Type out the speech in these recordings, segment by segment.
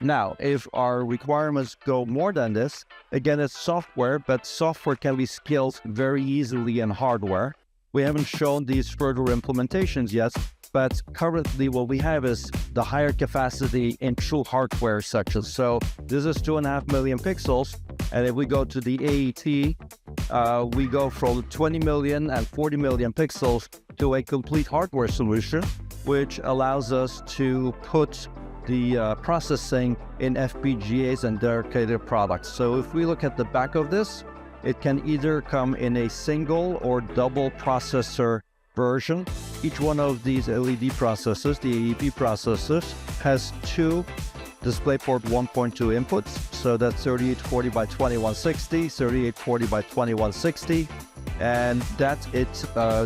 Now, if our requirements go more than this, again, it's software, but software can be scaled very easily in hardware. We haven't shown these further implementations yet, but currently what we have is the higher capacity in true hardware sections. So this is 2.5 million pixels. And if we go to the AET, we go from 20 million and 40 million pixels to a complete hardware solution, which allows us to put the processing in FPGAs and dedicated products. So if we look at the back of this, it can either come in a single or double processor version. Each one of these LED processors, the AEP processors, has two DisplayPort 1.2 inputs. So that's 3840 by 2160, 3840 by 2160. And that it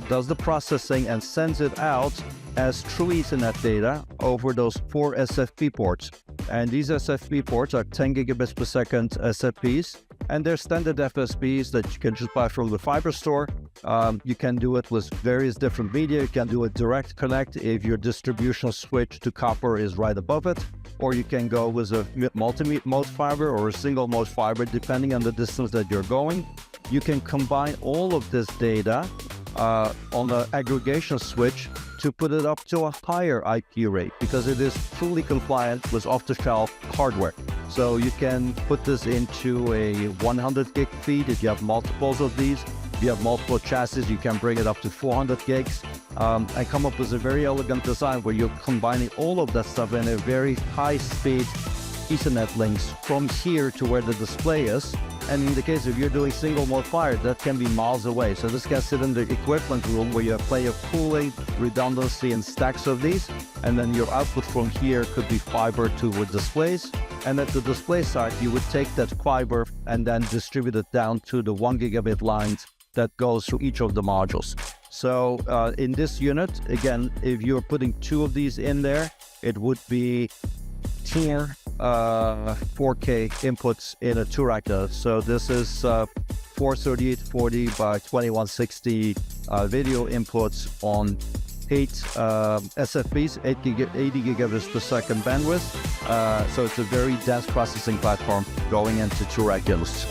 does the processing and sends it out as true Ethernet data over those 4 SFP ports. And these SFP ports are 10 gigabits per second SFPs, and they're standard FSPs that you can just buy from the fiber store. You can do it with various different media. You can do a direct connect if your distribution switch to copper is right above it, or you can go with a multi-mode fiber or a single mode fiber, depending on the distance that you're going. You can combine all of this data on the aggregation switch to put it up to a higher IP rate, because it is fully compliant with off-the-shelf hardware. So you can put this into a 100 gig feed if you have multiples of these. If you have multiple chassis, you can bring it up to 400 gigs and come up with a very elegant design where you're combining all of that stuff in a very high-speed Ethernet links from here to where the display is. And in the case if you're doing single mode fire, that can be miles away. So this can sit in the equipment room where you have plenty of cooling, redundancy, and stacks of these. And then your output from here could be fiber to with displays. And at the display side, you would take that fiber and then distribute it down to the 1 gigabit lines that goes through each of the modules. So in this unit, again, if you're putting 2 of these in there, it would be 4 4K inputs in a 2-rack. So this is 4 3840 by 2160 video inputs on 8 SFPs, 80 gigabits per second bandwidth. So it's a very dense processing platform going into 2-rack use.